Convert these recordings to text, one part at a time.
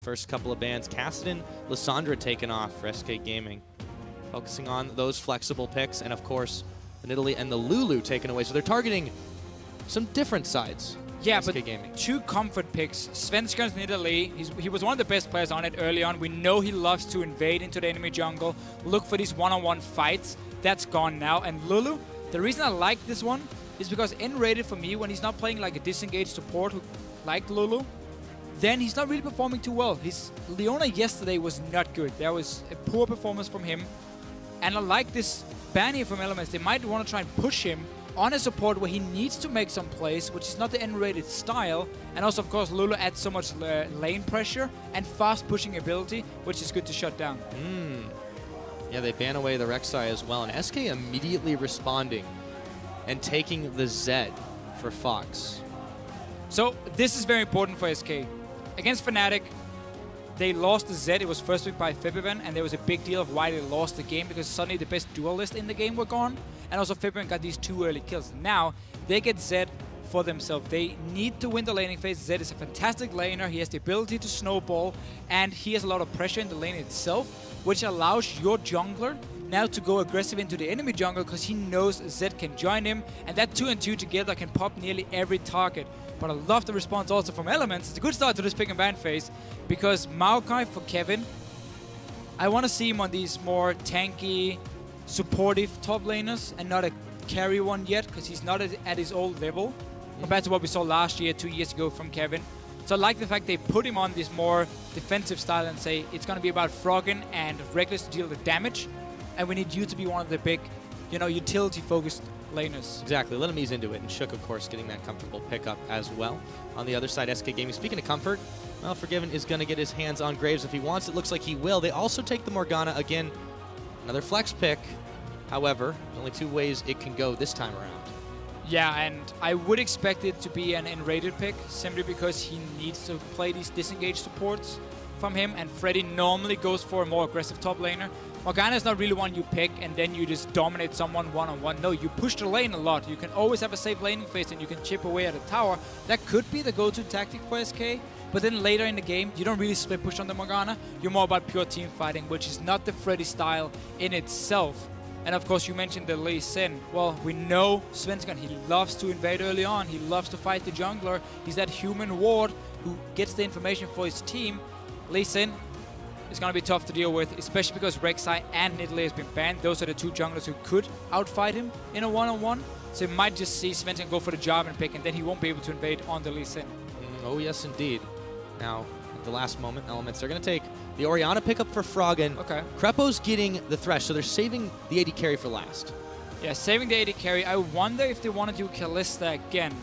First couple of bans, Cassidy, Lissandra taken off for SK Gaming. Focusing on those flexible picks, and of course, the Nidalee and the Lulu taken away. So they're targeting some different sides. Yeah, SK but Gaming. Two comfort picks. Svenskeren's Nidalee, he was one of the best players on it early on. We know he loves to invade into the enemy jungle, look for these one-on-one fights. That's gone now. And Lulu, the reason I like this one is because nRated for me, when he's not playing like a disengaged support like Lulu, then he's not really performing too well. His Leona yesterday was not good. There was a poor performance from him. And I like this ban here from Elements. They might want to try and push him on a support where he needs to make some plays, which is not the nRated style. And also, of course, Lulu adds so much lane pressure and fast pushing ability, which is good to shut down. Yeah, they ban away the Rek'Sai as well. And SK immediately responding and taking the Zed for Fox. So this is very important for SK. Against Fnatic, they lost the Zed. It was first picked by Febiven, and there was a big deal of why they lost the game, because suddenly the best duelists in the game were gone, and also Febiven got these 2 early kills. Now, they get Zed for themselves. They need to win the laning phase. Zed is a fantastic laner. He has the ability to snowball, and he has a lot of pressure in the lane itself, which allows your jungler now to go aggressive into the enemy jungle, because he knows Zed can join him, and that 2 and 2 together can pop nearly every target. But I love the response also from Elements. It's a good start to this pick and ban phase, because Maokai for Kevin, I want to see him on these more tanky, supportive top laners and not a carry one yet, because he's not at his old level compared to what we saw last year, 2 years ago from Kevin. So I like the fact they put him on this more defensive style and say it's going to be about Froggen and Rekkles to deal the damage, and we need you to be one of the big, utility-focused laners. Exactly. Let him ease into it. And Shook, of course, getting that comfortable pickup as well. On the other side, SK Gaming. Speaking of comfort, well, Forgiven is going to get his hands on Graves if he wants. It looks like he will. They also take the Morgana. Again, another flex pick. However, there's only 2 ways it can go this time around. Yeah, and I would expect it to be an nRated pick, simply because he needs to play these disengaged supports from him, and Freddy normally goes for a more aggressive top laner. Morgana is not really one you pick and then you just dominate someone one-on-one. No, you push the lane a lot. You can always have a safe laning phase and you can chip away at a tower. That could be the go-to tactic for SK, but then later in the game, you don't really split push on the Morgana. You're more about pure team fighting, which is not the Freddy style in itself. And of course, you mentioned the Lee Sin. Well, we know Svenskeren, he loves to invade early on. He loves to fight the jungler. He's that human ward who gets the information for his team. Lee Sin is going to be tough to deal with, especially because Rek'Sai and Nidalee has been banned. Those are the 2 junglers who could outfight him in a one-on-one. So you might just see Svenskeren go for the Jarvan pick, and then he won't be able to invade on the Lee Sin. Oh, yes, indeed. Now, at the last moment, Elements, they're going to take the Orianna pickup for Froggen. Okay. Krepo's getting the Thresh, so they're saving the AD carry for last. Yeah, saving the AD carry. I wonder if they want to do Kalista again,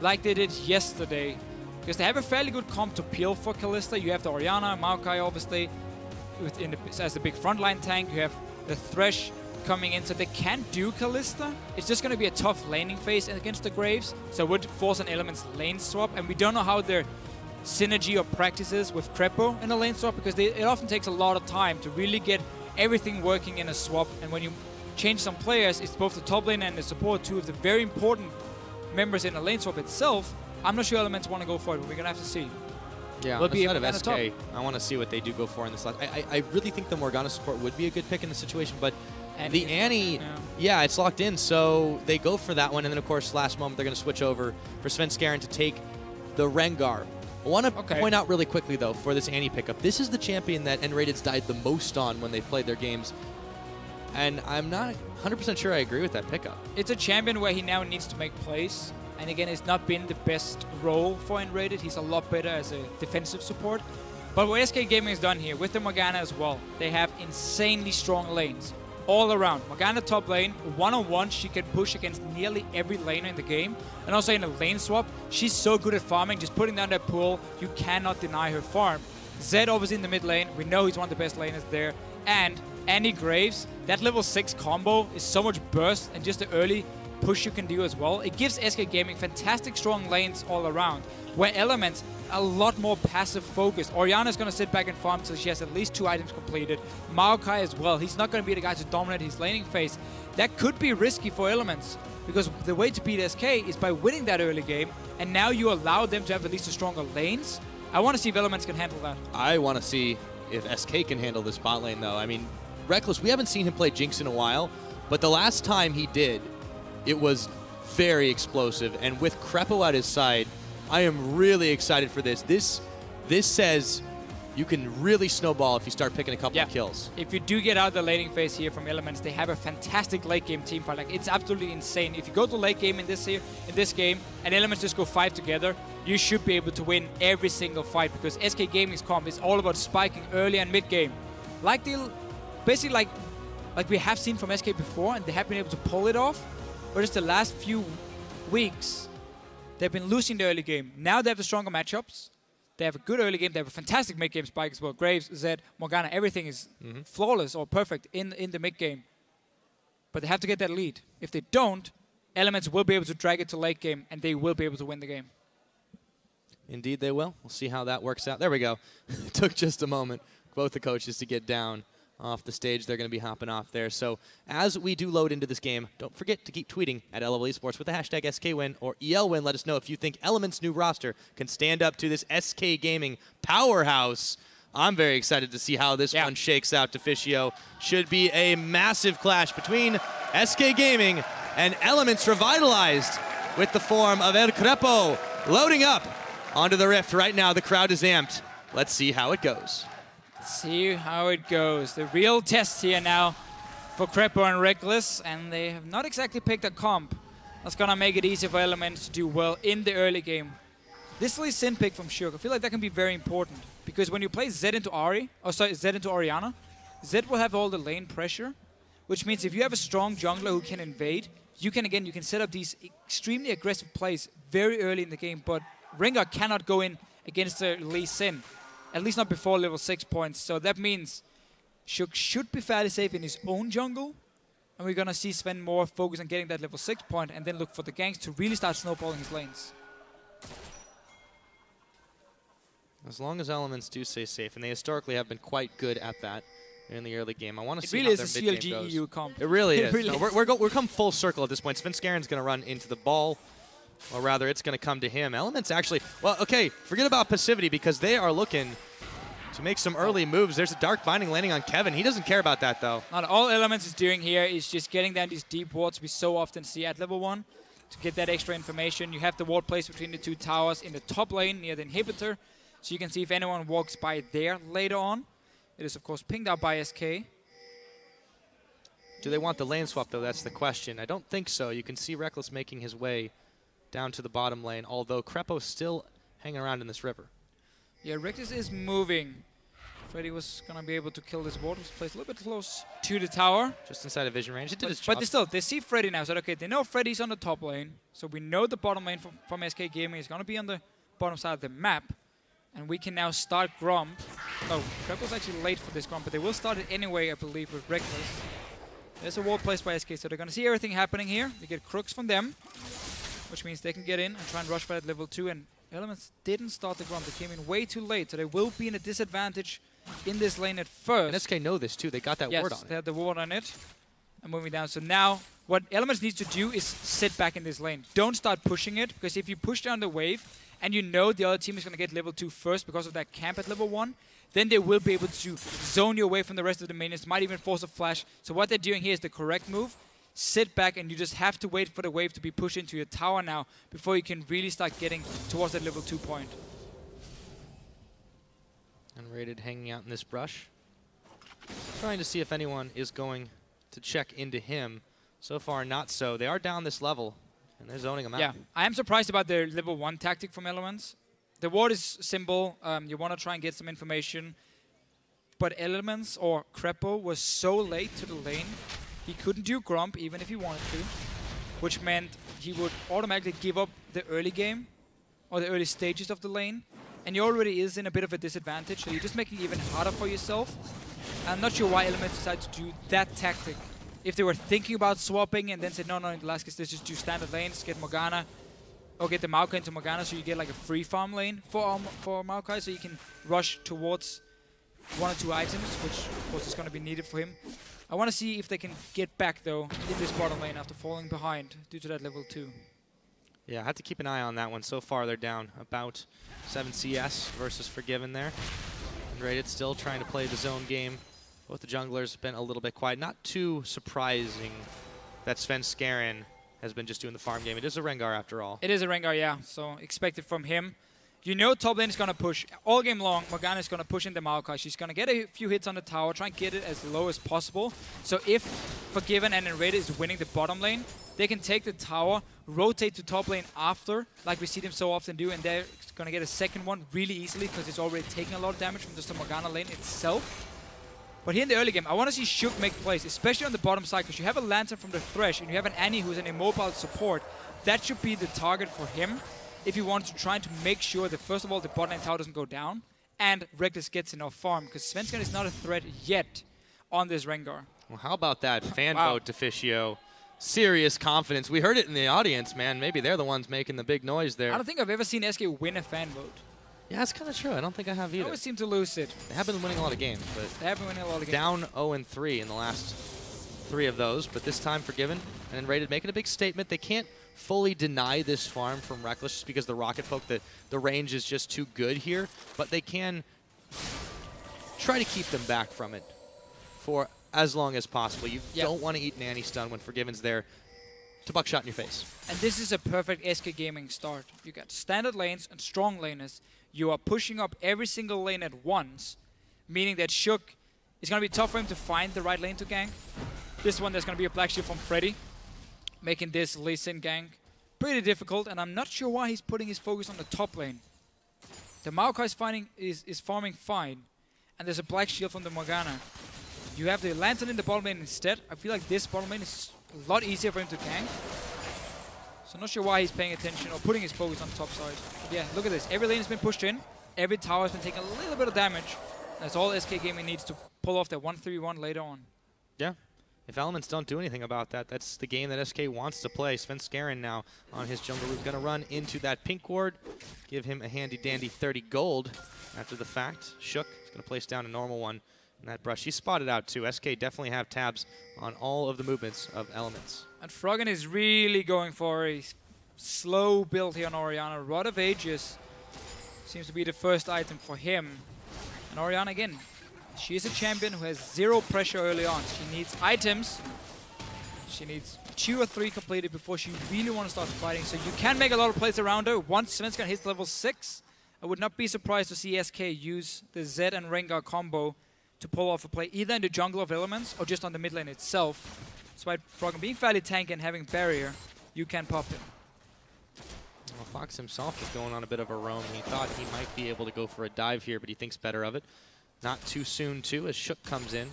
like they did yesterday. Because they have a fairly good comp to peel for Kalista. You have the Orianna, Maokai, obviously, as the big frontline tank. You have the Thresh coming in, so they can do Kalista. It's just going to be a tough laning phase against the Graves, so it would force an Elements lane swap. And we don't know how their synergy or practices with Krepo in a lane swap, because it often takes a lot of time to really get everything working in a swap. And when you change some players, it's both the top lane and the support, 2 of the very important members in a lane swap itself. I'm not sure Elements want to go for it, but we're going to have to see. Yeah, on the side of SK, I want to see what they do go for in this last. I really think the Morgana support would be a good pick in this situation, but the Annie, yeah, it's locked in, so they go for that one. And then, of course, last moment, they're going to switch over for Svenskeren to take the Rengar. I want to point out really quickly, though, for this Annie pickup, this is the champion that nRated's died the most on when they played their games. And I'm not 100% sure I agree with that pickup. It's a champion where he now needs to make plays. And again, it's not been the best role for nRated. He's a lot better as a defensive support. But what SK Gaming has done here, with the Morgana as well, they have insanely strong lanes all around. Morgana top lane, one-on-one, she can push against nearly every laner in the game. And also in a lane swap, she's so good at farming, just putting down that pool, you cannot deny her farm. Zed obviously in the mid lane, we know he's one of the best laners there. And Annie Graves, that level 6 combo is so much burst and just the early push you can do as well. It gives SK Gaming fantastic strong lanes all around, where Elements a lot more passive focus. Orianna's going to sit back and farm till she has at least 2 items completed. Maokai as well. He's not going to be the guy to dominate his laning phase. That could be risky for Elements, because the way to beat SK is by winning that early game, and now you allow them to have at least the stronger lanes. I want to see if Elements can handle that. I want to see if SK can handle this bot lane, though. I mean, Rekkles, we haven't seen him play Jinx in a while, but the last time he did, it was very explosive. And with Krepo at his side, I am really excited for this. This says you can really snowball if you start picking a couple of kills. If you do get out of the laning phase here from Elements, they have a fantastic late game team fight. Like, it's absolutely insane. If you go to late game in this game and Elements just go 5 together, you should be able to win every single fight, because SK Gaming's comp is all about spiking early and mid game. Basically like we have seen from SK before, and they have been able to pull it off. But just the last few weeks, they've been losing the early game. Now they have the stronger matchups. They have a good early game. They have a fantastic mid game spike as well. Graves, Zed, Morgana, everything is flawless or perfect in the mid game. But they have to get that lead. If they don't, Elements will be able to drag it to late game, and they will be able to win the game. Indeed they will. We'll see how that works out. There we go. It took just a moment, both the coaches, to get down off the stage. They're going to be hopping off there. So as we do load into this game, don't forget to keep tweeting at LOL Esports with the hashtag SKWin or ELWin. Let us know if you think Element's new roster can stand up to this SK Gaming powerhouse. I'm very excited to see how this one shakes out. Deficio should be a massive clash between SK Gaming and Elements, revitalized with the form of El Krepo loading up onto the Rift. Right now, the crowd is amped. Let's see how it goes. See how it goes. The real test here now for Krepo and Rekkles, and they have not exactly picked a comp that's gonna make it easy for Elements to do well in the early game. This Lee Sin pick from Shurk, I feel like that can be very important, because when you play Zed into Zed into Orianna, Zed will have all the lane pressure, which means if you have a strong jungler who can invade, you can set up these extremely aggressive plays very early in the game, but Rengar cannot go in against the Lee Sin. At least not before level 6 points. So that means Shurk should be fairly safe in his own jungle. And we're going to see Sven more focus on getting that level 6 point and then look for the ganks to really start snowballing his lanes. As long as Elements do stay safe, and they historically have been quite good at that in the early game. I want to see really how is their a mid-game CLG goes. EU comp. It really is. Really no, we're come full circle at this point. Svenskeren's going to run into the ball. Or rather, it's going to come to him. Elements actually, well, okay, forget about passivity, because they are looking to make some early moves. There's a Dark Binding landing on Kevin. He doesn't care about that, though. Not all Elements is doing here is just getting down these deep wards we so often see at level 1 to get that extra information. You have the ward placed between the 2 towers in the top lane near the inhibitor, so you can see if anyone walks by there later on. It is, of course, pinged out by SK. Do they want the lane swap, though? That's the question. I don't think so. You can see Rekkles making his way down to the bottom lane, although Krepo's still hanging around in this river. Yeah, Rekkles is moving. Freddy was going to be able to kill this ward. It was placed a little bit close to the tower. Just inside of vision range. It did its job. But they see Freddy now. So, okay, they know Freddy's on the top lane. So we know the bottom lane from SK Gaming is going to be on the bottom side of the map. And we can now start Gromp. Oh, Krepo's actually late for this Gromp, but they will start it anyway, I believe, with Rekkles. There's a ward placed by SK, so they're going to see everything happening here. They get crooks from them, which means they can get in and try and rush for that level 2. And Elements didn't start the Gromp. They came in way too late, so they will be in a disadvantage in this lane at first. And SK know this too. They got that ward on it. Yes, they had the ward on it. And moving down. So now, what Elements needs to do is sit back in this lane. Don't start pushing it, because if you push down the wave, and you know the other team is going to get level 2 first because of that camp at level 1, then they will be able to zone you away from the rest of the minions, might even force a flash. So what they're doing here is the correct move. Sit back, and you just have to wait for the wave to be pushed into your tower now before you can really start getting towards that level 2 point. nRated hanging out in this brush. Trying to see if anyone is going to check into him. So far, not so. They are down this level, and they're zoning him out. Yeah, I am surprised about their level 1 tactic from Elements. The ward is simple. You want to try and get some information. But Elements, or Krepo, was so late to the lane, he couldn't do Gromp even if he wanted to, which meant he would automatically give up the early game, or the early stages of the lane. And he already is in a bit of a disadvantage, so you're just making it even harder for yourself. I'm not sure why Elements decided to do that tactic. If they were thinking about swapping and then said, no, in the last case, let's just do standard lanes, get Morgana, or get the Maokai into Morgana, so you get like a free farm lane for Maokai, so you can rush towards 1 or 2 items, which of course is going to be needed for him. I want to see if they can get back, though, in this bottom lane after falling behind due to that level 2. Yeah, I have to keep an eye on that one. So far, they're down about 7 CS versus Forgiven there. nRated still trying to play the zone game. Both the junglers have been a little bit quiet. Not too surprising that Svenskeren has been just doing the farm game. It is a Rengar after all. It is a Rengar, yeah. So expected from him. You know top lane is going to push all game long. Morgana is going to push in the Maokai. She's going to get a few hits on the tower, try and get it as low as possible. So if Forgiven and nRated is winning the bottom lane, they can take the tower, rotate to top lane after, like we see them so often do, and they're going to get a second one really easily because it's already taking a lot of damage from just the Morgana lane itself. But here in the early game, I want to see Shook make plays, especially on the bottom side, because you have a Lantern from the Thresh, and you have an Annie who's an immobile support. That should be the target for him if you want to try to make sure that, first of all, the bot lane tower doesn't go down, and Rekkles gets enough farm, because Svenskeren is not a threat yet on this Rengar. Well, how about that fan vote, Deficio? Serious confidence. We heard it in the audience, man. Maybe they're the ones making the big noise there. I don't think I've ever seen SK win a fan vote. Yeah, that's kind of true. I don't think I have either. They always seem to lose it. They have been winning a lot of games, but they have been winning a lot of games. Down 0-3 in the last 3 of those, but this time Forgiven and nRated making a big statement. They can't fully deny this farm from Rekkles just because the Rocket Poke, the range is just too good here, but they can try to keep them back from it for as long as possible. You don't want to eat an anti-stun when Forgiven's there to buckshot in your face. And this is a perfect SK Gaming start. You got standard lanes and strong laners. You are pushing up every single lane at once, meaning that Shook is going to be tough for him to find the right lane to gank. This one, there's going to be a Black Shield from Freddy, making this Lee Sin gank pretty difficult, and I'm not sure why he's putting his focus on the top lane. The Maokai is farming fine, and there's a Black Shield from the Morgana. You have the Lantern in the bottom lane instead. I feel like this bottom lane is a lot easier for him to gank. So I'm not sure why he's paying attention or putting his focus on the top side. But yeah, look at this. Every lane has been pushed in. Every tower has been taking a little bit of damage. That's all SK Gaming needs to pull off that 1-3-1 later on. Yeah. If Elements don't do anything about that, that's the game that SK wants to play. Svenskeren now on his jungle route. Going to run into that pink ward. Give him a handy-dandy 30 gold after the fact. Shook is going to place down a normal one. And that brush, he's spotted out too. SK definitely have tabs on all of the movements of Elements. And Froggen is really going for a slow build here on Orianna. Rod of Ages seems to be the first item for him. And Orianna again, she is a champion who has 0 pressure early on. She needs items. She needs 2 or 3 completed before she really wants to start fighting. So you can make a lot of plays around her. Once Svenskeren hits level 6, I would not be surprised to see SK use the Zed and Rengar combo to pull off a play either in the jungle of Elements or just on the mid lane itself. Despite Froggen being fairly tanky and having barrier, you can pop him. Well, Fox himself is going on a bit of a roam. He thought he might be able to go for a dive here, but he thinks better of it. Not too soon, too, as Shook comes in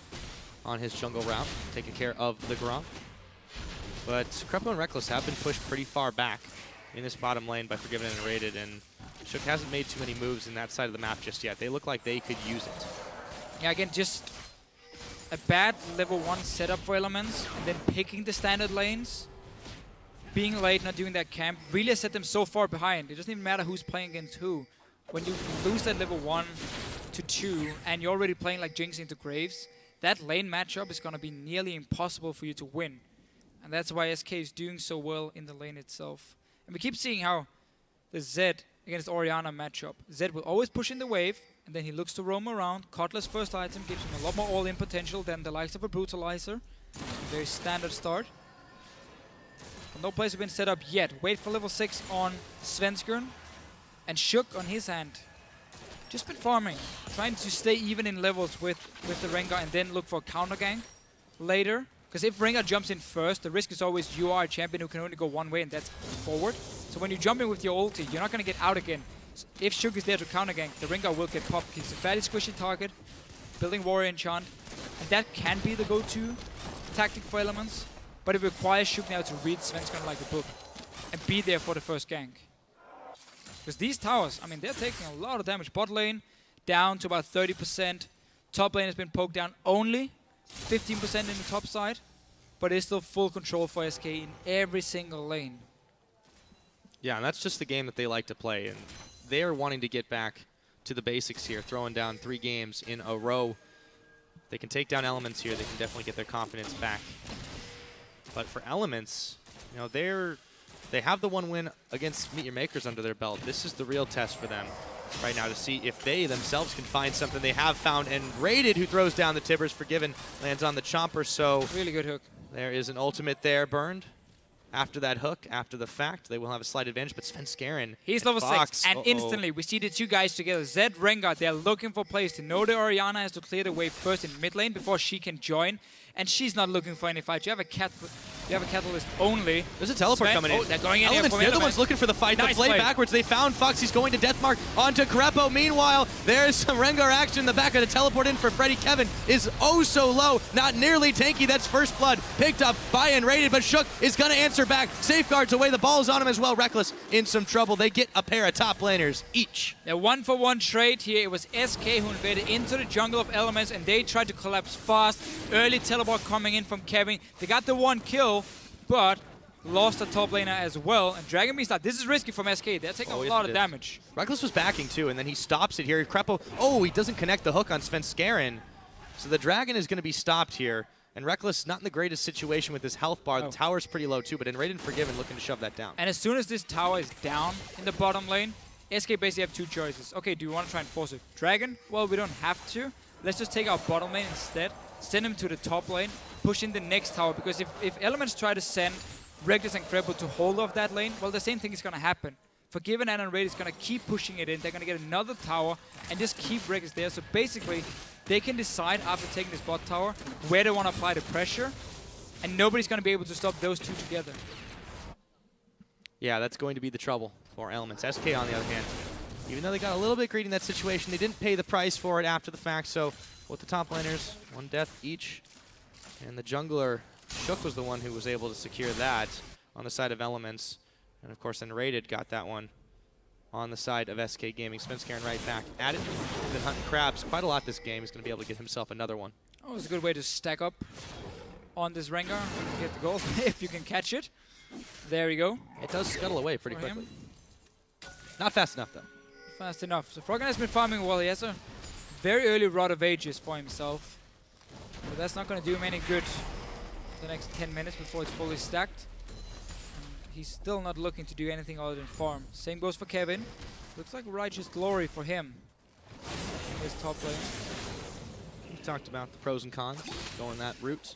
on his jungle route, taking care of the Gromp. But Krepo and Rekkles have been pushed pretty far back in this bottom lane by Forgiven and nRated, and Shook hasn't made too many moves in that side of the map just yet. They look like they could use it. Yeah, again, just a bad level 1 setup for Elements, and then picking the standard lanes, being late, not doing that camp, really set them so far behind. It doesn't even matter who's playing against who. When you lose that level 1 to 2, and you're already playing like Jinx into Graves, that lane matchup is going to be nearly impossible for you to win. And that's why SK is doing so well in the lane itself. And we keep seeing how the Zed against Orianna matchup. Zed will always push in the wave, and then he looks to roam around. Cutler's first item gives him a lot more all-in potential than the likes of a Brutalizer. A very standard start. But no plays have been set up yet. Wait for level 6 on Svenskeren. And Shook on his hand. Just been farming. Trying to stay even in levels with the Rengar and then look for a counter gank later. Because if Rengar jumps in first, the risk is always you are a champion who can only go one way, and that's forward. So when you jump in with your ulti, you're not going to get out again. So if Shook is there to counter gank, the Rengar will get popped. He's a fairly squishy target, building Warrior Enchant, and that can be the go-to tactic for Elements. But it requires Shook now to read Svenskeren like a book and be there for the first gank. Because these towers, I mean, they're taking a lot of damage. Bot lane down to about 30%. Top lane has been poked down only 15% in the top side, but it's still full control for SK in every single lane. Yeah, and that's just the game that they like to play, and they're wanting to get back to the basics here, throwing down 3 games in a row. They can take down Elements here. They can definitely get their confidence back. But for Elements, you know, they're They have the one win against Meet Your Makers under their belt. This is the real test for them right now to see if they themselves can find something. They have found nRated, who throws down the Tibbers. Forgiven lands on the Chomper, so really good hook. There is an ultimate there burned. After that hook, after the fact, they will have a slight advantage, but Svenskeren. He's level 6, and instantly we see the two guys together. Zed, Rengar, they're looking for plays to know that Orianna has to clear the way first in mid lane before she can join, and she's not looking for any fight. You have a catalyst only. There's a teleport coming in. Oh, they're going in Elements, they're the ones looking for the fight. Nice play backwards. They found Fox. He's going to Deathmark onto Krepo. Meanwhile, there's some Rengar action in the back of the teleport in for Freddy. Kevin is oh so low. Not nearly tanky. That's first blood picked up by nRated, but Shook is going to answer back. Safeguards away. The ball's on him as well. Rekkles in some trouble. They get a pair of top laners each. A 1-for-1 trade here. It was SK who invaded into the jungle of Elements, and they tried to collapse fast. Early teleport coming in from Kevin. They got the 1 kill, but lost a top laner as well. And Dragon Beast, this is risky from SK. They're taking a lot of damage. Rekkles was backing too, and then he stops it here. Krepo, oh, he doesn't connect the hook on Svenskeren. So the Dragon is going to be stopped here. And Rekkles not in the greatest situation with his health bar. The tower's pretty low too, but nRated and Forgiven looking to shove that down. And as soon as this tower is down in the bottom lane, SK basically have two choices. Okay, do you want to try and force a Dragon? Well, we don't have to. Let's just take our bottom lane instead, send him to the top lane, push in the next tower, because if Elements try to send Rekkles and Krepo to hold off that lane, well, the same thing is going to happen. Forgiven and nRated is going to keep pushing it in. They're going to get another tower and just keep Rekkles there. So basically, they can decide after taking this bot tower where they want to apply the pressure, and nobody's going to be able to stop those two together. Yeah, that's going to be the trouble for Elements. SK, on the other hand, even though they got a little bit greedy in that situation, they didn't pay the price for it after the fact. So with the top laners, 1 death each. And the jungler, Shook, was the one who was able to secure that on the side of Elements. And of course, nRated got that one on the side of SK Gaming. Svenskeren right back at it. He's been hunting crabs quite a lot this game. He's going to be able to get himself another one. Oh, it's a good way to stack up on this Rengar. Get the goal if you can catch it. There we go. It does scuttle away pretty quickly. Not fast enough, though. Fast enough. So Froggen has been farming well. He has a very early Rod of Ages for himself. But that's not going to do him any good the next 10 minutes before it's fully stacked. And he's still not looking to do anything other than farm. Same goes for Kevin. Looks like righteous glory for him in his top lane. We talked about the pros and cons going that route.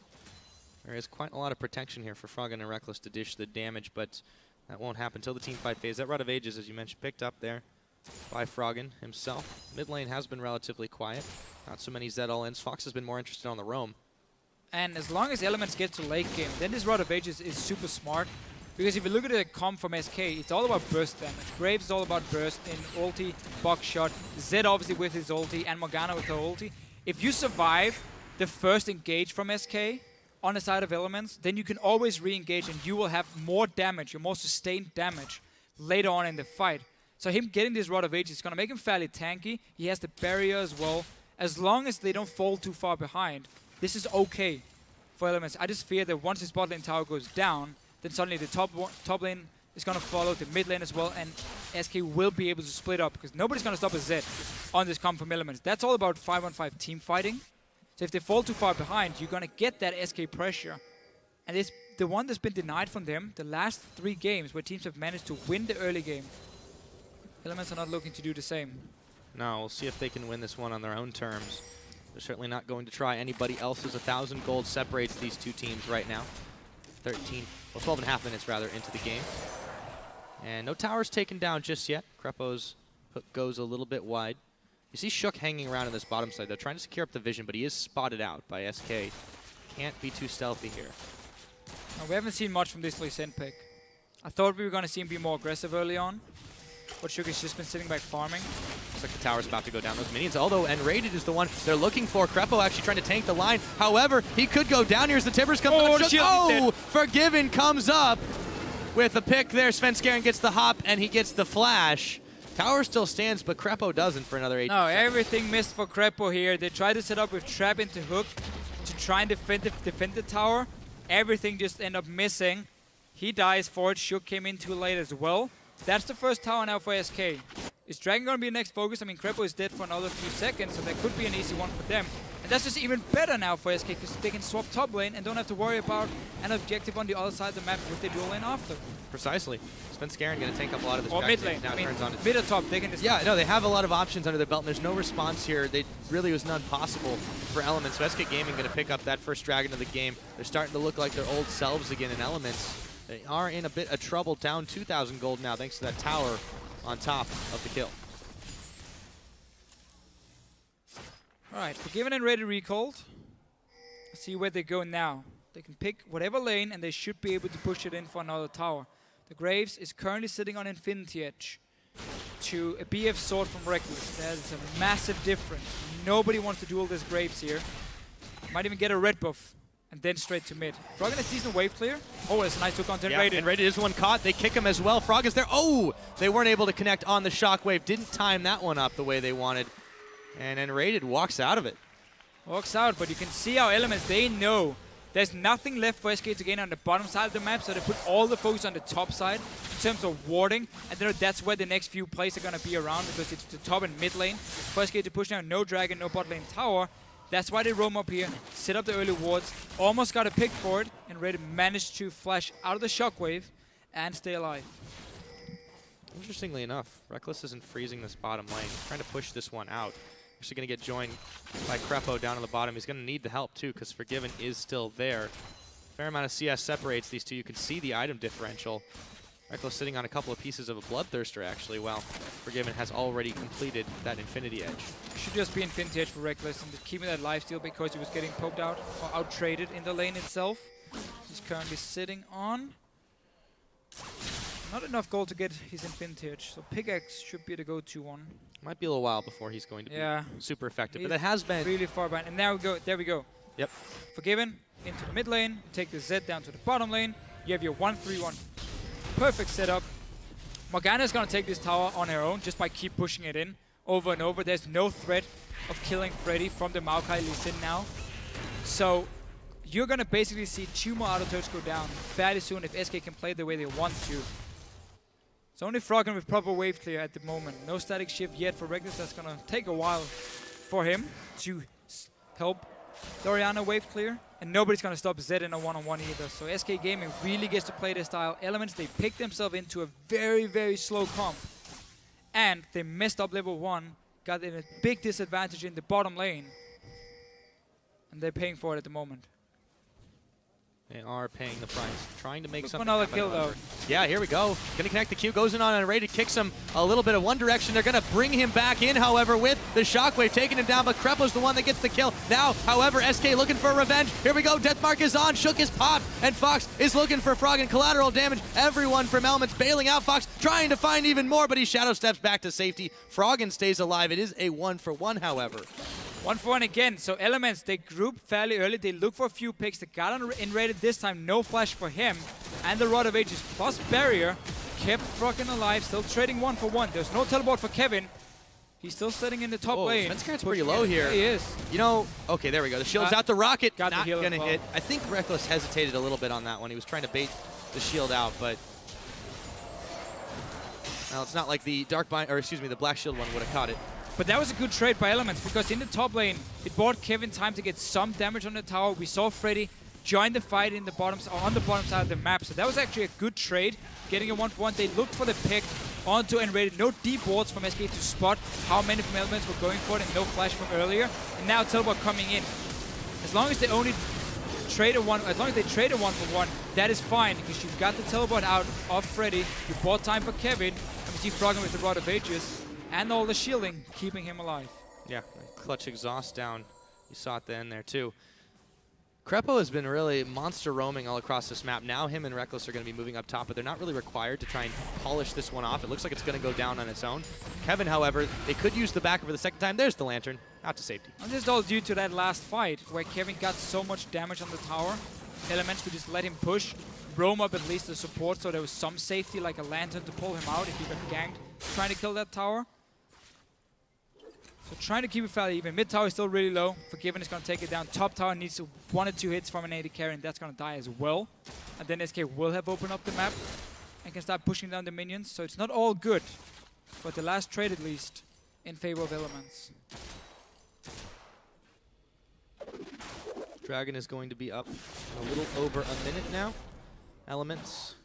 There is quite a lot of protection here for Froggen and Rekkles to dish the damage, but that won't happen until the team fight phase. That Rod of Ages, as you mentioned, picked up there by Froggen himself. Mid lane has been relatively quiet. Not so many Zed all-ins. Fox has been more interested on the roam. And as long as Elements get to late game, then this Rod of Ages is super smart. Because if you look at the comp from SK, it's all about burst damage. Graves is all about burst in ulti, box shot. Zed obviously with his ulti, and Morgana with her ulti. If you survive the first engage from SK on the side of Elements, then you can always re-engage and you will have more damage, or more sustained damage later on in the fight. So him getting this Rod of Ages is going to make him fairly tanky. He has the barrier as well. As long as they don't fall too far behind, this is okay for Elements. I just fear that once his bot lane tower goes down, then suddenly the top lane is going to follow the mid lane as well, and SK will be able to split up because nobody's going to stop a Zed on this comp from Elements. That's all about 5-on-5 team fighting. So if they fall too far behind, you're going to get that SK pressure. And it's the one that's been denied from them the last 3 games where teams have managed to win the early game. Elements are not looking to do the same. No, we'll see if they can win this one on their own terms. They're certainly not going to try anybody else's. 1,000 gold separates these two teams right now. 12 and a half minutes rather into the game. And no towers taken down just yet. Krepo's hook goes a little bit wide. You see Shook hanging around on this bottom side though, trying to secure up the vision, but he is spotted out by SK. Can't be too stealthy here. No, we haven't seen much from this Lee Sin pick. I thought we were going to see him be more aggressive early on, but Shook has just been sitting back farming. Looks like the tower's about to go down those minions, although nRated is the one they're looking for. Krepo actually trying to tank the line. However, he could go down here as the Tibbers come down. Forgiven comes up with a pick there. Svenskeren gets the hop, and he gets the flash. Tower still stands, but Krepo doesn't for another 8 No, everything missed for Krepo here. They tried to set up with trap into hook to try and defend the tower. Everything just ended up missing. He dies for it. Shook came in too late as well. That's the first tower now for SK. Is Dragon going to be the next focus? I mean, Krepo is dead for another few seconds, so that could be an easy one for them. And that's just even better now for SK because they can swap top lane and don't have to worry about an objective on the other side of the map with the dual lane after. Precisely. Svenskeren going to tank up a lot of this. Or mid lane. Now turns on mid or top, they can just... Yeah, no, they have a lot of options under their belt, and there's no response here. They really was none possible for Elements. So SK Gaming going to pick up that first dragon of the game. They're starting to look like their old selves again in Elements. They are in a bit of trouble, down 2,000 gold now, thanks to that tower on top of the kill. All right, Forgiven and Ready recalled. Let's see where they go now. They can pick whatever lane, and they should be able to push it in for another tower. The Graves is currently sitting on Infinity Edge to a BF sword from Rekkles. That is a massive difference. Nobody wants to duel this Graves here. Might even get a red buff, and then straight to mid. Froggen has decent wave clear. Oh, it's a nice hook on nRated. nRated is one caught. They kick him as well. Froggen's there. Oh! They weren't able to connect on the shockwave. Didn't time that one up the way they wanted. And nRated walks out of it. Walks out, but you can see how Elements, they know there's nothing left for SK to gain on the bottom side of the map, so they put all the focus on the top side in terms of warding, and that's where the next few plays are going to be around, because it's the top and mid lane. For SK to push down, no dragon, no bot lane tower. That's why they roam up here, set up the early wards, almost got a pick for it, and nRated managed to flash out of the shockwave and stay alive. Interestingly enough, Rekkles isn't freezing this bottom lane. He's trying to push this one out. Actually going to get joined by Krepo down on the bottom. He's going to need the help too, because Forgiven is still there. Fair amount of CS separates these two. You can see the item differential. Rekkles sitting on a couple of pieces of a Bloodthirster actually, while Forgiven has already completed that Infinity Edge. Should just be Infinity Edge for Rekkles and just keeping that lifesteal because he was getting poked out or out-traded in the lane itself. He's currently sitting on not enough gold to get his Infinity Edge, so Pickaxe should be the go-to one. Might be a little while before he's going to be super effective, but that has been really far behind. And now there we go. Yep. Forgiven into the mid lane, take the Z down to the bottom lane. You have your 1-3-1. Perfect setup. Morgana is going to take this tower on her own just by keep pushing it in over and over. There's no threat of killing Freddy from the Maokai Lee Sin now. So you're going to basically see 2 more auto turrets go down fairly soon if SK can play the way they want to. It's only Froggen with proper wave clear at the moment. No static shift yet for Rekkles. That's going to take a while for him to help the Orianna wave clear. And nobody's going to stop Z in a one-on-one either. So SK Gaming really gets to play their style. Elements, they picked themselves into a very, very slow comp. And they messed up level 1. Got in a big disadvantage in the bottom lane. And they're paying for it at the moment. They are paying the price. Trying to make something another kill, though. Yeah, here we go. Gonna connect the Q. Goes in on nRated, kicks him a little bit of one direction. They're gonna bring him back in, however, with the shockwave taking him down, but Krepo's the one that gets the kill. Now, however, SK looking for revenge. Here we go. Deathmark is on. Shook is popped, and Fox is looking for Froggen. Collateral damage. Everyone from Elements bailing out. Fox trying to find even more, but he shadow steps back to safety. Froggen stays alive. It is a 1-for-1, however. 1-for-1 again. So Elements, they group fairly early. They look for a few picks. They got on nRated this time. No flash for him. And the Rod of Ages plus barrier kept Froggen alive. Still trading 1-for-1. There's no teleport for Kevin. He's still sitting in the top lane. Svenskeren's pretty low here. Yeah, he is. You know, okay, there we go. The shield's out. The rocket got not going to well. hit. I think Rekkles hesitated a little bit on that one. He was trying to bait the shield out, but well, it's not like the the Black Shield one would have caught it. But that was a good trade by Elements, because in the top lane, it bought Kevin time to get some damage on the tower. We saw Freddy join the fight in the on the bottom side of the map. So that was actually a good trade, getting a 1-for-1. They looked for the pick onto nRated. No deep wards from SK to spot how many from Elements were going for it, and no flash from earlier. And now teleport coming in. As long as they only trade a 1-for-1, that is fine, because you've got the teleport out of Freddy. You bought time for Kevin, and we see Froggen with the Rod of Ages. And all the shielding, keeping him alive. Yeah, clutch exhaust down. You saw it then there too. Krepo has been really monster roaming all across this map. Now him and Rekkles are going to be moving up top, but they're not really required to try and polish this one off. It looks like it's going to go down on its own. Kevin, however, they could use the backer for the second time. There's the Lantern, out to safety. And this is all due to that last fight, where Kevin got so much damage on the tower. Elements could just let him push, roam up at least the support, so there was some safety, like a Lantern to pull him out if he got ganked trying to kill that tower. So trying to keep it fairly even. Mid tower is still really low. Forgiven is going to take it down. Top tower needs 1 or 2 hits from an AD carry, and that's going to die as well. And then SK will have opened up the map and can start pushing down the minions. So it's not all good, but the last trade at least in favor of Elements. Dragon is going to be up a little over a minute now. Elements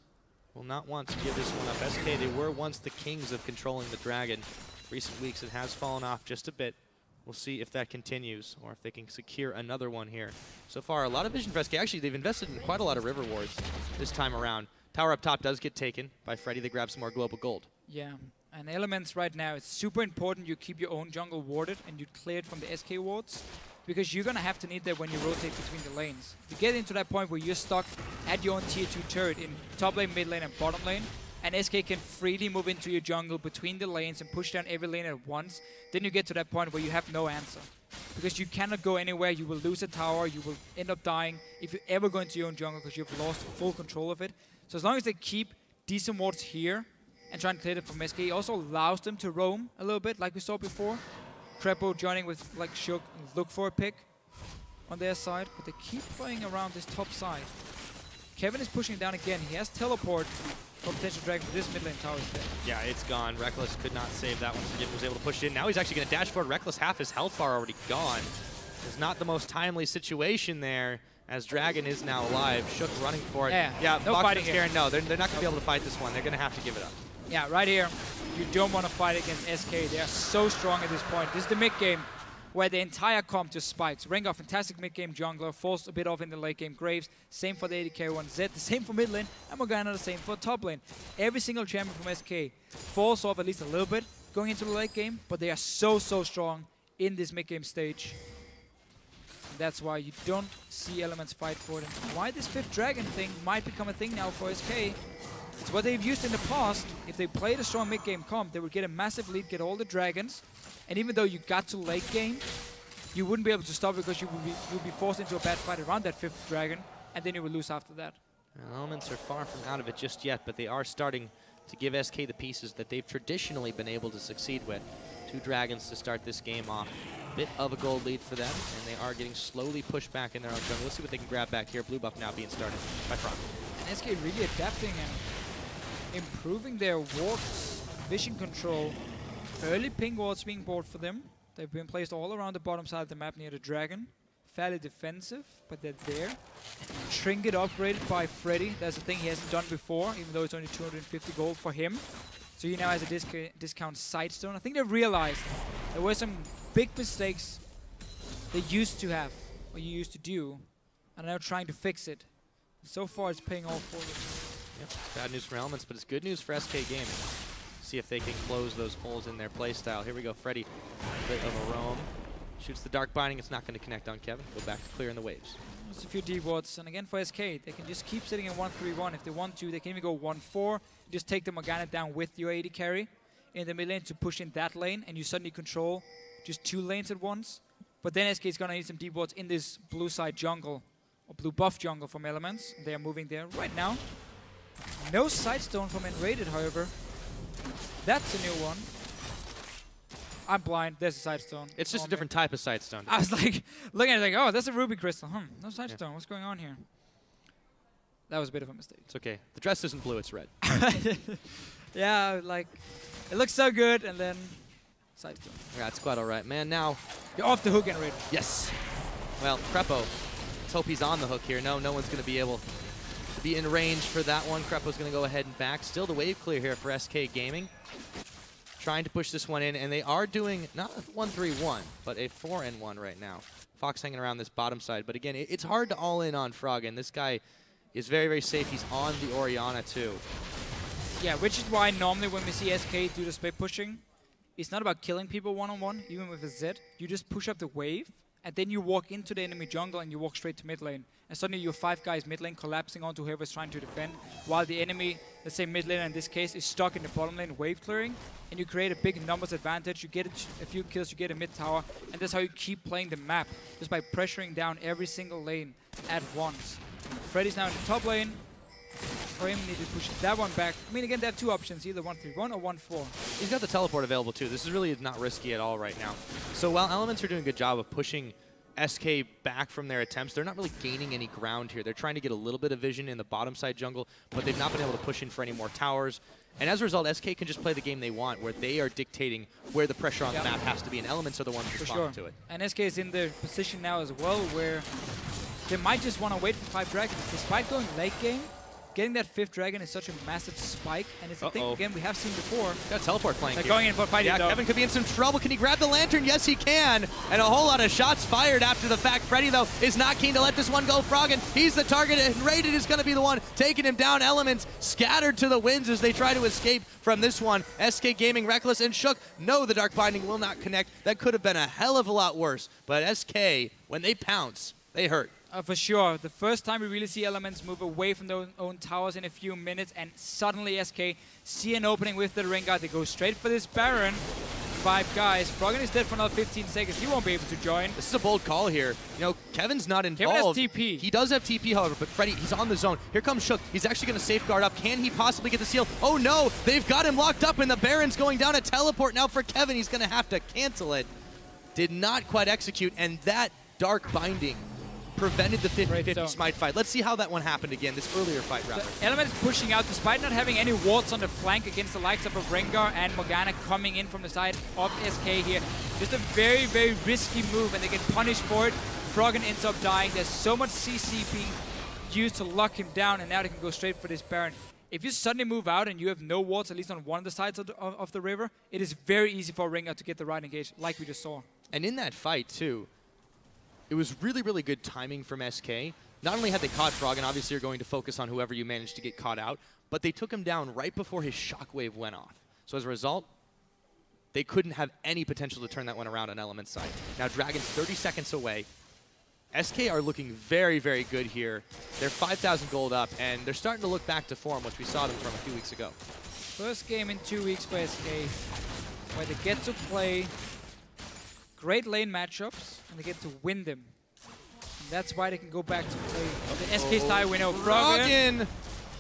will not want to give this one up. SK, they were once the kings of controlling the Dragon. Recent weeks, it has fallen off just a bit. We'll see if that continues, or if they can secure another one here. So far, a lot of vision for SK. Actually, they've invested in quite a lot of river wards this time around. Tower up top does get taken by Freddy. They grab some more global gold. Yeah, and Elements right now, it's super important you keep your own jungle warded and you clear it from the SK wards, because you're going to have to need that when you rotate between the lanes. If you get into that point where you're stuck at your own tier 2 turret in top lane, mid lane, and bottom lane, and SK can freely move into your jungle between the lanes and push down every lane at once, then you get to that point where you have no answer. Because you cannot go anywhere, you will lose a tower, you will end up dying if you ever go into your own jungle because you've lost full control of it. So as long as they keep decent wards here and try and clear it from SK, it also allows them to roam a little bit like we saw before. Krepo joining with like Shook, look for a pick on their side, but they keep playing around this top side. Kevin is pushing down again, he has teleport for potential Dragon, but this mid lane tower is dead. Yeah, it's gone. Rekkles could not save that one. Forgiven was able to push it in. Now he's actually going to dash forward. Rekkles, half his health bar already gone. It's not the most timely situation there, as Dragon is now alive. Shook running for it. Yeah, no fighting here. No, they're not going to be able to fight this one. They're going to have to give it up. Yeah, right here, you don't want to fight against SK. They are so strong at this point. This is the mid game where the entire comp just spikes. Rengar, fantastic mid-game jungler, falls a bit off in the late game. Graves, same for the AD carry one. Zed, the same for mid lane, and Morgana, the same for top lane. Every single champion from SK falls off at least a little bit going into the late game, but they are so strong in this mid-game stage. And that's why you don't see Elements fight for it. And why this 5th Dragon thing might become a thing now for SK. It's what they've used in the past. If they played a strong mid-game comp, they would get a massive lead, get all the dragons, and even though you got to late game, you wouldn't be able to stop it because you would be forced into a bad fight around that 5th dragon, and then you would lose after that. Elements are far from out of it just yet, but they are starting to give SK the pieces that they've traditionally been able to succeed with. 2 dragons to start this game off. Bit of a gold lead for them, and they are getting slowly pushed back in their own jungle. Let's see what they can grab back here. Blue buff now being started by Froggen. And SK really adapting and improving their wards, vision control. Early ping wards being bought for them. They've been placed all around the bottom side of the map near the dragon. Fairly defensive, but they're there. Trinket upgraded by Freddy. That's a thing he hasn't done before, even though it's only 250 gold for him. So he now has a discount Sightstone. I think they realized there were some big mistakes they used to have, or you used to do, and are now trying to fix it. So far, it's paying off for them. Yep, it's bad news for Elements, but it's good news for SK Gaming. See if they can close those holes in their playstyle. Here we go, Freddy, a bit of a roam. Shoots the Dark Binding, it's not going to connect on Kevin. Go back to clearing the waves. Just a few deep wards, and again for SK, they can just keep sitting in 1-3-1. If they want to, they can even go 1-4. Just take the Morgana down with your AD carry in the mid lane to push in that lane, and you suddenly control just 2 lanes at once. But then SK is going to need some deep wards in this blue side jungle, or blue buff jungle from Elements. They are moving there right now. No Sightstone from nRated, however. That's a new one. I'm blind. There's a Sightstone. It's just a different type of Sightstone. I was like, looking at it like, oh, that's a ruby crystal. No Sightstone. Yeah. What's going on here? That was a bit of a mistake. It's okay. The dress isn't blue, it's red. Yeah, like, it looks so good, and then Sightstone. Yeah, it's quite all right, man. Now, you're off the hook, nRated. Yes. Well, Krepo, let's hope he's on the hook here. No one's going to be able to be in range for that one. Krepo's going to go ahead and back. Still the wave clear here for SK Gaming. Trying to push this one in, and they are doing not a 1-3-1, but a 4-1 right now. Fox hanging around this bottom side, but again, it's hard to all in on Froggen. This guy is very safe. He's on the Orianna too. Yeah, which is why normally when we see SK do the split pushing, it's not about killing people one-on-one, even with a Zed. You just push up the wave, and then you walk into the enemy jungle and you walk straight to mid lane. And suddenly you're 5 guys mid lane collapsing onto whoever's trying to defend, while the enemy, let's say mid lane in this case, is stuck in the bottom lane wave clearing, and you create a big numbers advantage. You get a few kills, you get a mid tower, and that's how you keep playing the map, just by pressuring down every single lane at once. Freddy's now in the top lane. For him, need to push that one back. I mean, again, they have 2 options, either 1-3-1 or 1-4. He's got the teleport available too. This is really not risky at all right now. So while Elements are doing a good job of pushing SK back from their attempts, they're not really gaining any ground here. They're trying to get a little bit of vision in the bottom side jungle, but they've not been able to push in for any more towers. And as a result, SK can just play the game they want, where they are dictating where the pressure on the map has to be, and Elements are the ones responding to it. And SK is in the position now as well, where they might just want to wait for 5 dragons. Despite going late game, getting that 5th dragon is such a massive spike, and it's a thing, again, we have seen before. Got a teleport flank They're here. going in for fighting, though. Kevin could be in some trouble. Can he grab the lantern? Yes, he can. And a whole lot of shots fired after the fact. Freddy, though, is not keen to let this one go. Froggen, he's the target, and nRated is going to be the one taking him down. Elements scattered to the winds as they try to escape from this one. SK Gaming, Rekkles, and Shook know the Dark Binding will not connect. That could have been a hell of a lot worse. But SK, when they pounce, they hurt. For sure. The first time we really see Elements move away from their own towers in a few minutes, and suddenly SK see an opening with the Rengar. They go straight for this Baron. 5 guys. Froggen is dead for another 15 seconds. He won't be able to join. This is a bold call here. You know, Kevin's not involved. Kevin has TP. He does have TP, however, but Freddy, he's on the zone. Here comes Shook. He's actually going to safeguard up. Can he possibly get the seal? Oh no, they've got him locked up, and the Baron's going down. A teleport now for Kevin. He's going to have to cancel it. Did not quite execute, and that Dark Binding prevented the 50-50 smite fight. Let's see how that one happened again, this earlier fight, rather. The Element is pushing out despite not having any wards on the flank against the likes of Rengar and Morgana coming in from the side of SK here. Just a very, very risky move, and they get punished for it. Froggen ends up dying. There's so much CC being used to lock him down, and now they can go straight for this Baron. If you suddenly move out and you have no wards, at least on one of the sides of the river, it is very easy for Rengar to get the right engage, like we just saw. And in that fight, too, it was really, really good timing from SK. Not only had they caught Froggen, obviously you're going to focus on whoever you managed to get caught out, but they took him down right before his shockwave went off. So as a result, they couldn't have any potential to turn that one around on Element's side. Now Dragon's 30 seconds away. SK are looking very, very good here. They're 5,000 gold up, and they're starting to look back to form, which we saw them from a few weeks ago. First game in 2 weeks for SK, where they get to play great lane matchups, and they get to win them. And that's why they can go back to play the SK style winner. Froggen!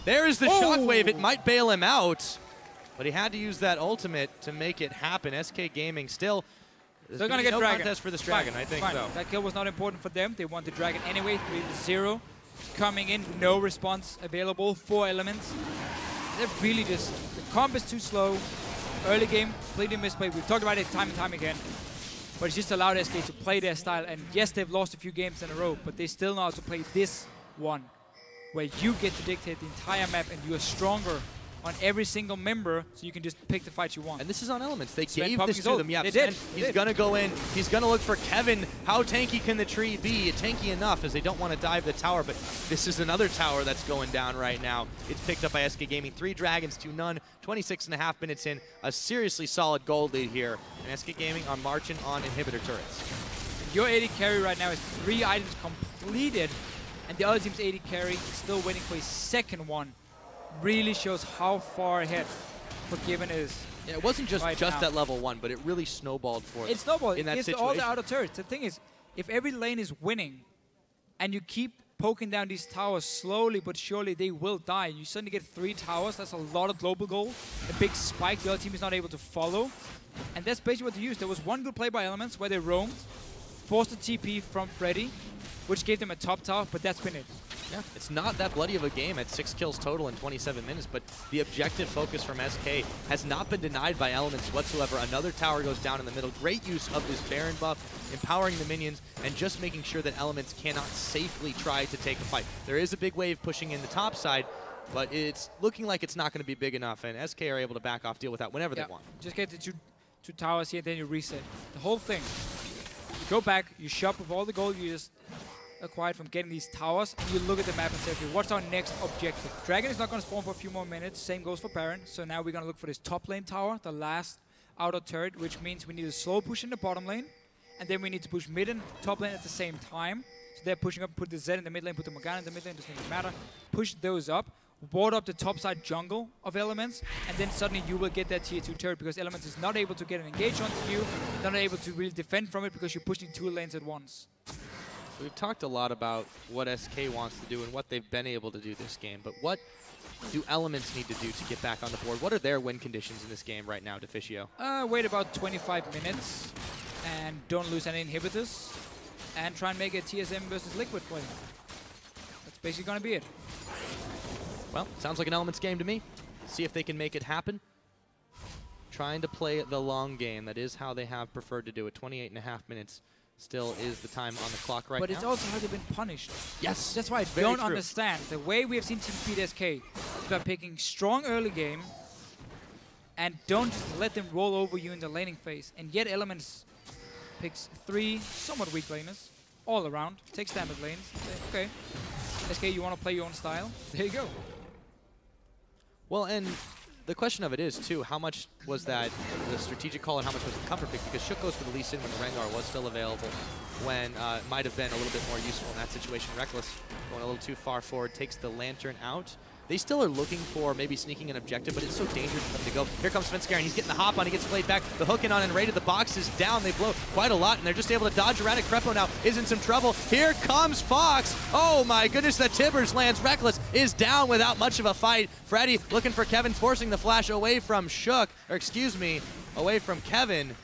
There is the shockwave. It might bail him out, but he had to use that ultimate to make it happen. SK Gaming still they're going to get Dragon. Contest for this Dragon, I think so. That kill was not important for them. They want the Dragon anyway. 3-0. Coming in, no response available. 4 Elements. They're really just... The comp is too slow. Early game, completely misplayed. We've talked about it time and time again. But it's just allowed SK to play their style. And yes, they've lost a few games in a row, but they still know how to play this one, where you get to dictate the entire map and you are stronger on every single member, so you can just pick the fight you want. And this is on Elements. They Sven gave this to them. Yeah, they did. He's going to go in. He's going to look for Kevin. How tanky can the tree be? Tanky enough, as they don't want to dive the tower, but this is another tower that's going down right now. It's picked up by SK Gaming. 3 Dragons to none. 26.5 minutes in. A seriously solid gold lead here. And SK Gaming are marching on inhibitor turrets. Your AD carry right now is 3 items completed, and the other team's AD carry is still waiting for his second one. Really shows how far ahead Forgiven is. Yeah, it wasn't just that level 1, but it really snowballed for them. It snowballed in that situation. All the outer turrets. The thing is, if every lane is winning, and you keep poking down these towers slowly but surely, they will die. You suddenly get 3 towers. That's a lot of global gold. A big spike the other team is not able to follow. And that's basically what they used. There was one good play by Elements where they roamed, forced a TP from Freddy, which gave them a top tower, but that's been it. Yeah, it's not that bloody of a game at 6 kills total in 27 minutes, but the objective focus from SK has not been denied by Elements whatsoever. Another tower goes down in the middle. Great use of this Baron buff, empowering the minions, and just making sure that Elements cannot safely try to take a fight. There is a big wave pushing in the top side, but it's looking like it's not going to be big enough, and SK are able to back off, deal with that whenever they want. Just get the two towers here, then you reset. The whole thing. You go back, you shop with all the gold you just acquired from getting these towers, and you look at the map and say, okay, what's our next objective? Dragon is not going to spawn for a few more minutes. Same goes for Baron. So now we're going to look for this top lane tower, the last outer turret, which means we need a slow push in the bottom lane, and then we need to push mid and top lane at the same time. So they're pushing up, put the Zed in the mid lane, put the Morgana in the mid lane, doesn't even matter. Push those up, board up the top side jungle of Elements, and then suddenly you will get that tier 2 turret, because Elements is not able to get an engage onto you, not able to really defend from it because you're pushing 2 lanes at once. We've talked a lot about what SK wants to do and what they've been able to do this game, but what do Elements need to do to get back on the board? What are their win conditions in this game right now, Deficio? Wait about 25 minutes and don't lose any inhibitors, and try and make a TSM versus Liquid play. That's basically going to be it. Well, sounds like an Elements game to me. See if they can make it happen. Trying to play the long game. That is how they have preferred to do it. 28.5 minutes still is the time on the clock right now. But it's also how they've been punished. Yes, that's why I don't understand. The way we have seen Team beat SK is by picking strong early game and don't just let them roll over you in the laning phase. And yet Elements picks 3 somewhat weak laners all around, takes damage lanes, say, okay, SK, you want to play your own style? There you go. Well, and the question of it is, too, how much was that the strategic call and how much was the comfort pick? Because Shook goes for the Lee Sin when Rengar was still available, when it might have been a little bit more useful in that situation. Rekkles going a little too far forward, takes the Lantern out. They still are looking for maybe sneaking an objective, but it's so dangerous for them to go. Here comes Svenskeren. He's getting the hop on. He gets played back. The hook in on nRated. The box is down. They blow quite a lot, and they're just able to dodge around it. Krepo now is in some trouble. Here comes Fox. Oh, my goodness. The Tibbers lands. Rekkles is down without much of a fight. Freddy looking for Kevin, forcing the flash away from Shook, or excuse me, away from Kevin.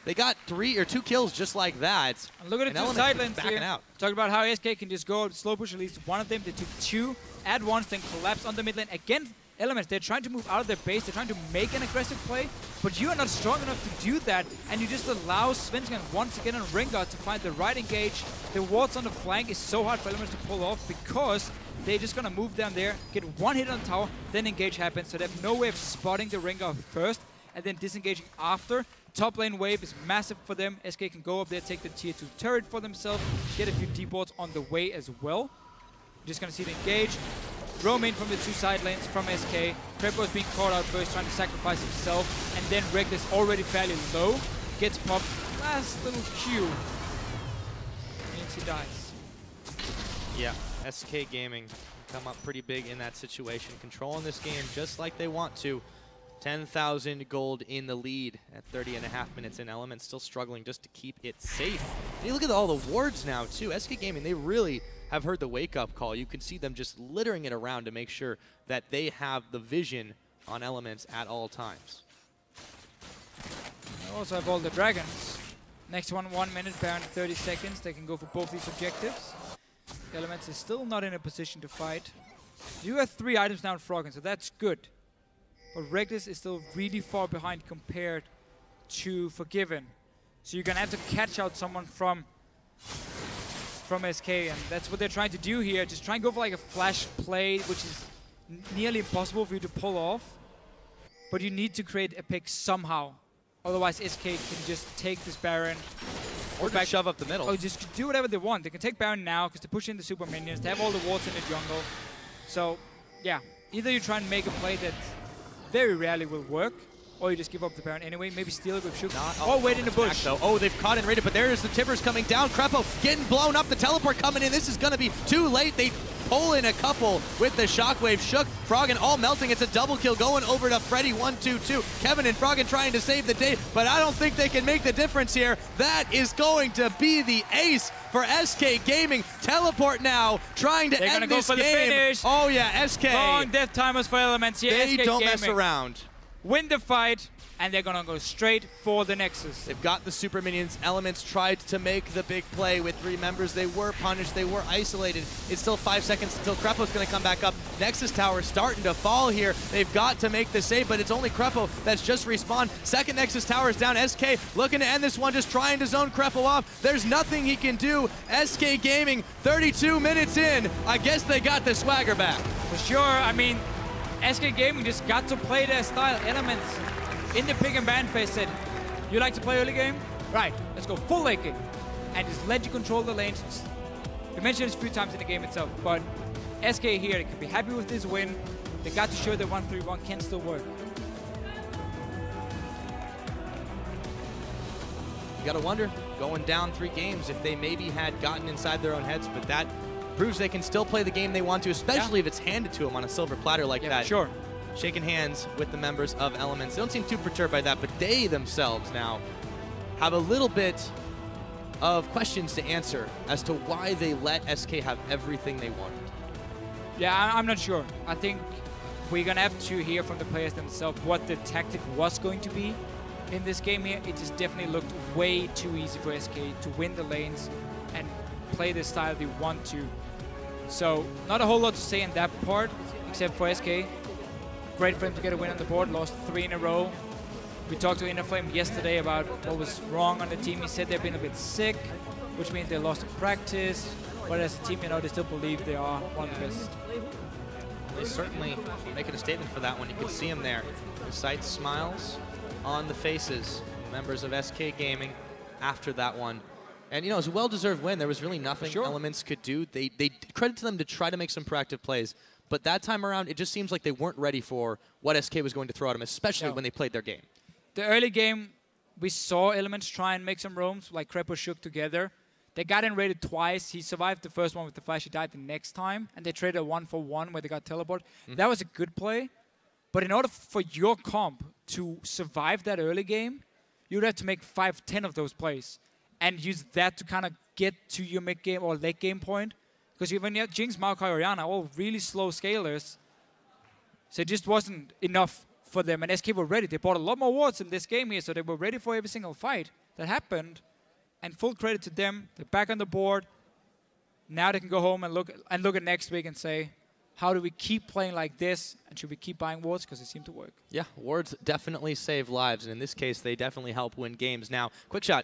They got 2 kills just like that. And look at the two side lanes here. Out. Talk about how SK can just go slow push at least one of them. They took 2 at once, then collapse on the mid lane. Again, Elements, they're trying to move out of their base. They're trying to make an aggressive play, but you are not strong enough to do that, and you just allow Svenskeren once again on Rengar to find the right engage. The wards on the flank is so hard for Elements to pull off because they're just going to move down there, get 1 hit on the tower, then engage happens, so they have no way of spotting the Rengar first and then disengaging after. Top lane wave is massive for them. SK can go up there, take the tier 2 turret for themselves, get a few deep wards on the way as well. Just going to see the engage. Roam in from the 2 side lanes from SK. Krepo is being caught out first, trying to sacrifice himself. And then Rekkles already fairly low. Gets popped. Last little Q. Means he dies. Yeah, SK Gaming come up pretty big in that situation. Controlling this game just like they want to. 10,000 gold in the lead at 30.5 minutes in. Elements still struggling just to keep it safe. And you look at all the wards now, too. SK Gaming, they really have heard the wake-up call. You can see them just littering it around to make sure that they have the vision on Elements at all times. They also have all the dragons. Next one, 1 minute, Baron 30 seconds. They can go for both these objectives. Elements is still not in a position to fight. You have 3 items now in Froggen, so that's good. But Rekkles is still really far behind compared to Forgiven. So you're going to have to catch out someone from SK, and that's what they're trying to do here. Just try and go for like a flash play, which is nearly impossible for you to pull off. But you need to create a pick somehow. Otherwise, SK can just take this Baron. Or just shove up the middle. Oh, just do whatever they want. They can take Baron now because they push in the super minions. They have all the wards in the jungle. So, yeah. Either you try and make a play that very rarely will work, or you just give up the Baron anyway. Maybe steal it with Shook. Or wait in the bush. Though. Oh, they've caught nRated, but there's the Tibbers coming down. Krepo getting blown up. The teleport coming in. This is going to be too late. They pull in a couple with the shockwave. Shook, Froggen all melting. It's a double kill going over to Freddy. 1-2-2. Kevin and Froggen trying to save the day, but I don't think they can make the difference here. That is going to be the ace for SK Gaming. Teleport now, trying to end this game. The finish. Oh yeah, SK. Long death timers for Elements here. They SK don't Gaming mess around. Win the fight, and they're gonna go straight for the Nexus. They've got the super minions. Elements tried to make the big play with 3 members. They were punished. They were isolated. It's still 5 seconds until Krepo's gonna come back up. Nexus tower starting to fall here. They've got to make the save, but it's only Krepo that's just respawned. Second Nexus tower is down. SK looking to end this one, just trying to zone Krepo off. There's nothing he can do. SK Gaming, 32 minutes in. I guess they got the swagger back. For sure. I mean, SK Gaming just got to play their style. Elements in the pick and ban phase said, you like to play early game? Right, let's go full late game. And just let you control the lanes. We mentioned this a few times in the game itself, but SK here, they can be happy with this win. They got to show that 1-3-1 can still work. You gotta wonder, going down 3 games, if they maybe had gotten inside their own heads, but that proves they can still play the game they want to, especially if it's handed to them on a silver platter like that. Sure. Shaking hands with the members of Elements. They don't seem too perturbed by that, but they themselves now have a little bit of questions to answer as to why they let SK have everything they wanted. Yeah, I'm not sure. I think we're going to have to hear from the players themselves what the tactic was going to be in this game here. It just definitely looked way too easy for SK to win the lanes and play the style they want to. So, not a whole lot to say in that part, except for SK. Great for him to get a win on the board, lost 3 in a row. We talked to Innerflame yesterday about what was wrong on the team. He said they've been a bit sick, which means they lost in practice. But as a team, you know, they still believe they are one of the best. They're certainly making a statement for that one. You can see them there. The sight smiles on the faces, members of SK Gaming, after that one. And, you know, it was a well-deserved win. There was really nothing Elements could do. They credit to them to try to make some proactive plays. But that time around, it just seems like they weren't ready for what SK was going to throw at them, especially when they played their game. The early game, we saw Elements try and make some roams, like Krepo shook together. They got nRated twice. He survived the first one with the flash. He died the next time. And they traded a 1-for-1 where they got teleport. That was a good play. But in order for your comp to survive that early game, you'd have to make 5-10 of those plays. And use that to kind of get to your mid-game or late-game point. Because when you have Jinx, Maokai, Orianna, all really slow scalers. So it just wasn't enough for them. And SK were ready. They bought a lot more wards in this game here. So they were ready for every single fight that happened. And full credit to them. They're back on the board. Now they can go home and look at next week and say, how do we keep playing like this? And should we keep buying wards? Because they seem to work. Yeah, wards definitely save lives. And in this case, they definitely help win games. Now, QuickShot.